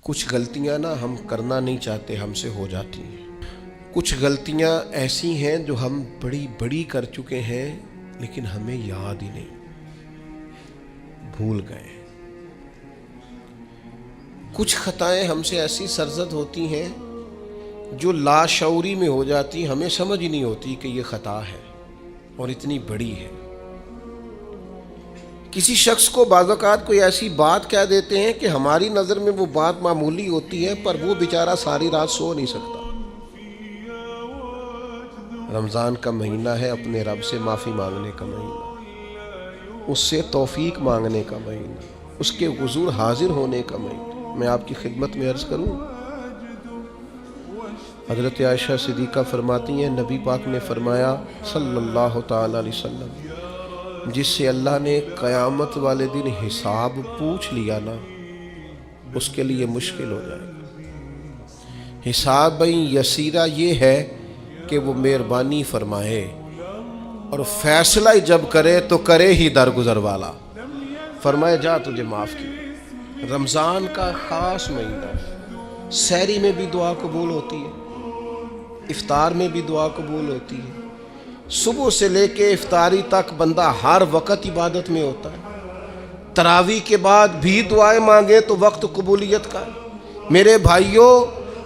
کچھ غلطیاں نا ہم کرنا نہیں چاہتے، ہم سے ہو جاتی ہیں۔ کچھ غلطیاں ایسی ہیں جو ہم بڑی بڑی کر چکے ہیں لیکن ہمیں یاد ہی نہیں، بھول گئے۔ کچھ خطائیں ہم سے ایسی سرزد ہوتی ہیں جو لاشعوری میں ہو جاتی، ہمیں سمجھ ہی نہیں ہوتی کہ یہ خطا ہے اور اتنی بڑی ہے۔ کسی شخص کو بعض اوقات کوئی ایسی بات کہہ دیتے ہیں کہ ہماری نظر میں وہ بات معمولی ہوتی ہے، پر وہ بیچارہ ساری رات سو نہیں سکتا۔ رمضان کا مہینہ ہے اپنے رب سے معافی مانگنے کا مہینہ، اس سے توفیق مانگنے کا مہینہ، اس کے حضور حاضر ہونے کا مہینہ۔ میں آپ کی خدمت میں عرض کروں، حضرت عائشہ صدیقہ فرماتی ہیں نبی پاک نے فرمایا صلی اللہ تعالی علیہ وسلم، جس سے اللہ نے قیامت والے دن حساب پوچھ لیا نا، اس کے لیے مشکل ہو جائے گا۔ حساب یسیرہ یہ ہے کہ وہ مہربانی فرمائے اور فیصلہ جب کرے تو کرے ہی درگزر والا، فرمائے جا تجھے معاف کیا۔ رمضان کا خاص مہینہ ہے، سحری میں بھی دعا قبول ہوتی ہے، افطار میں بھی دعا قبول ہوتی ہے، صبح سے لے کے افطاری تک بندہ ہر وقت عبادت میں ہوتا ہے۔ تراویح کے بعد بھی دعائیں مانگے تو وقت قبولیت کا ہے۔ میرے بھائیوں،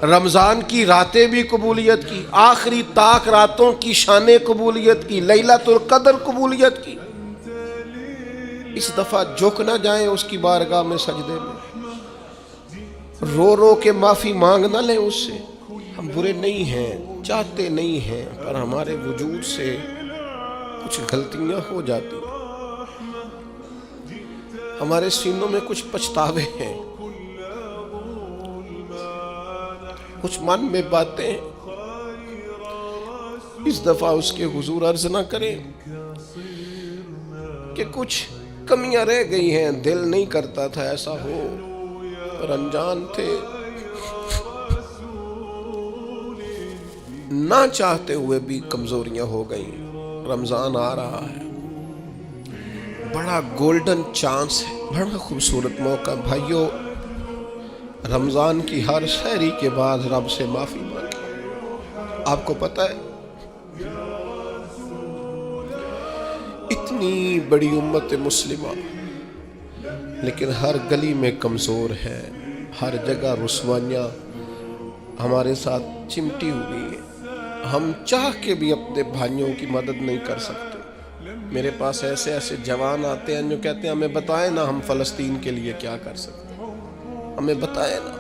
رمضان کی راتیں بھی قبولیت کی، آخری طاق راتوں کی شان قبولیت کی، لیلۃ القدر قبولیت کی۔ اس دفعہ جھک نہ جائیں اس کی بارگاہ میں سجدے میں، رو رو کے معافی مانگ نہ لیں اس سے۔ ہم برے نہیں ہیں، چاہتے نہیں ہیں، پر ہمارے وجود سے کچھ غلطیاں ہو جاتی ہیں، ہمارے سینوں میں کچھ پچھتاوے ہیں، کچھ من میں باتیں۔ اس دفعہ اس کے حضور عرض نہ کریں کہ کچھ کمیاں رہ گئی ہیں، دل نہیں کرتا تھا ایسا ہو، پر انجان تھے، نہ چاہتے ہوئے بھی کمزوریاں ہو گئیں۔ رمضان آ رہا ہے، بڑا گولڈن چانس ہے، بڑا خوبصورت موقع۔ بھائیو، رمضان کی ہر سحری کے بعد رب سے معافی مانگیں۔ آپ کو پتہ ہے اتنی بڑی امت مسلمہ لیکن ہر گلی میں کمزور ہے، ہر جگہ رسوائیاں ہمارے ساتھ چمٹی ہوئی ہیں۔ ہم چاہ کے بھی اپنے بھائیوں کی مدد نہیں کر سکتے۔ میرے پاس ایسے ایسے جوان آتے ہیں جو کہتے ہیں ہمیں بتائیں نا ہم فلسطین کے لیے کیا کر سکتے ہیں، ہمیں بتائیں نا۔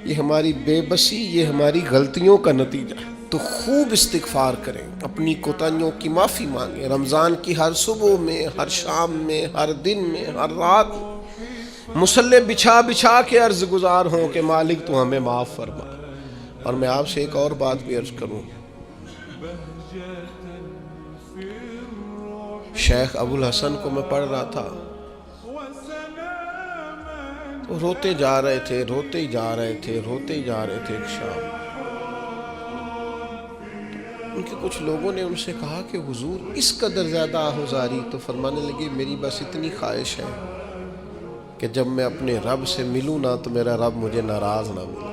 یہ ہماری بے بسی، یہ ہماری غلطیوں کا نتیجہ ہے۔ تو خوب استغفار کریں، اپنی کوتاہیوں کی معافی مانگیں۔ رمضان کی ہر صبح میں، ہر شام میں، ہر دن میں، ہر رات مصلی بچھا بچھا کے عرض گزار ہوں کہ مالک تو ہمیں معاف فرما۔ اور میں آپ سے ایک اور بات بھی عرض کروں، شیخ ابو الحسن کو میں پڑھ رہا تھا تو روتے جا رہے تھے، روتے ہی جا رہے تھے، روتے ہی جا رہے تھے۔ ایک شام ان کے کچھ لوگوں نے ان سے کہا کہ حضور اس قدر زیادہ آہوزاری؟ تو فرمانے لگے میری بس اتنی خواہش ہے کہ جب میں اپنے رب سے ملوں نا تو میرا رب مجھے ناراض نہ ملے۔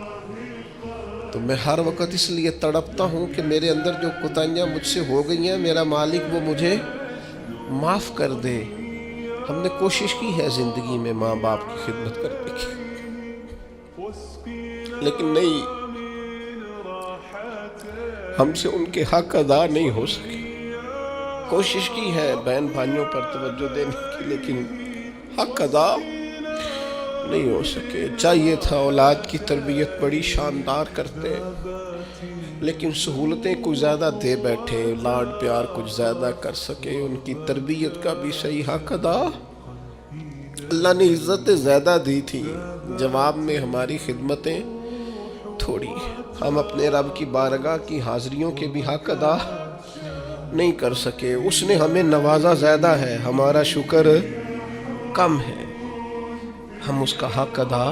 تو میں ہر وقت اس لیے تڑپتا ہوں کہ میرے اندر جو کوتاہیاں مجھ سے ہو گئی ہیں، میرا مالک وہ مجھے معاف کر دے۔ ہم نے کوشش کی ہے زندگی میں ماں باپ کی خدمت کرنے کی، لیکن نہیں، ہم سے ان کے حق ادا نہیں ہو سکے۔ کوشش کی ہے بہن بھائیوں پر توجہ دینے کی، لیکن حق ادا نہیں ہو سکے۔ چاہیے تھا اولاد کی تربیت بڑی شاندار کرتے، لیکن سہولتیں کچھ زیادہ دے بیٹھے، لاڈ پیار کچھ زیادہ کر سکے، ان کی تربیت کا بھی صحیح حق ادا۔ اللہ نے عزتیں زیادہ دی تھی، جواب میں ہماری خدمتیں تھوڑی ہیں۔ ہم اپنے رب کی بارگاہ کی حاضریوں کے بھی حق ادا نہیں کر سکے۔ اس نے ہمیں نوازا زیادہ ہے، ہمارا شکر کم ہے۔ ہم اس کا حق ادا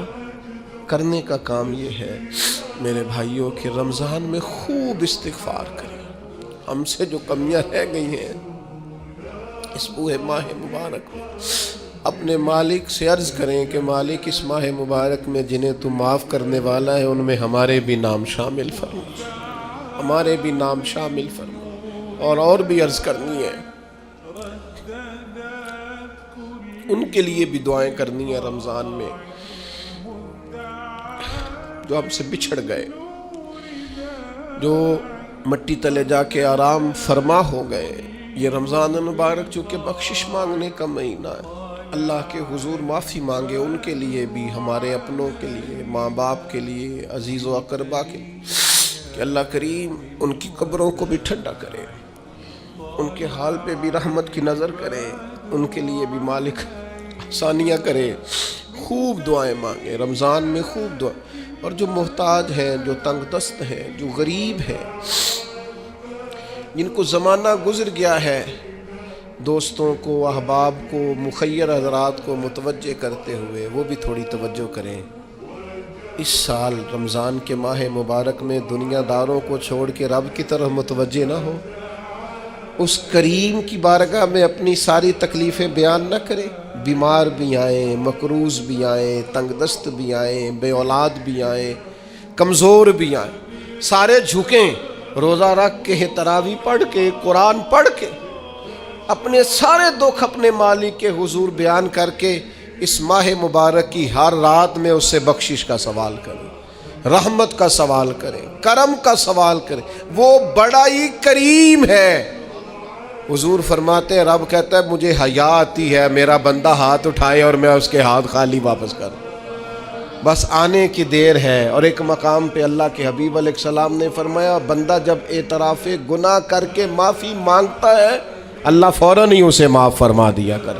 کرنے کا کام یہ ہے میرے بھائیوں کہ رمضان میں خوب استغفار کریں۔ ہم سے جو کمیاں رہ گئی ہیں اس پورے ماہ مبارک میں، اپنے مالک سے عرض کریں کہ مالک اس ماہ مبارک میں جنہیں تو معاف کرنے والا ہے ان میں ہمارے بھی نام شامل فرما، ہمارے بھی نام شامل فرما۔ اور بھی عرض کرنی ہے، ان کے لیے بھی دعائیں کرنی ہے رمضان میں جو ہم سے بچھڑ گئے، جو مٹی تلے جا کے آرام فرما ہو گئے۔ یہ رمضان المبارک چونکہ بخشش مانگنے کا مہینہ ہے، اللہ کے حضور معافی مانگے ان کے لیے بھی، ہمارے اپنوں کے لیے، ماں باپ کے لیے، عزیز و اقربا کے لیے، کہ اللہ کریم ان کی قبروں کو بھی ٹھنڈا کرے، ان کے حال پہ بھی رحمت کی نظر کرے، ان کے لیے بھی مالک آسانیاں کرے۔ خوب دعائیں مانگے رمضان میں، خوب دعا۔ اور جو محتاج ہیں، جو تنگ دست ہیں، جو غریب ہیں، جن کو زمانہ گزر گیا ہے، دوستوں کو، احباب کو، مخیر حضرات کو متوجہ کرتے ہوئے وہ بھی تھوڑی توجہ کریں۔ اس سال رمضان کے ماہ مبارک میں دنیا داروں کو چھوڑ کے رب کی طرف متوجہ نہ ہو، اس کریم کی بارگاہ میں اپنی ساری تکلیفیں بیان نہ کرے۔ بیمار بھی آئیں، مقروض بھی آئیں، تنگ دست بھی آئیں، بے اولاد بھی آئیں، کمزور بھی آئیں، سارے جھکیں، روزہ رکھ کے، تراویح پڑھ کے، قرآن پڑھ کے، اپنے سارے دکھ اپنے مالک کے حضور بیان کر کے اس ماہ مبارک کی ہر رات میں اس سے بخشش کا سوال کریں، رحمت کا سوال کریں، کرم کا سوال کریں۔ وہ بڑا ہی کریم ہے۔ حضور فرماتے ہیں، رب کہتا ہے مجھے حیا آتی ہے میرا بندہ ہاتھ اٹھائے اور میں اس کے ہاتھ خالی واپس کر دوں، بس آنے کی دیر ہے۔ اور ایک مقام پہ اللہ کے حبیب علیہ السلام نے فرمایا، بندہ جب اعتراف گناہ کر کے معافی مانگتا ہے اللہ فوراً ہی اسے معاف فرما دیا کر۔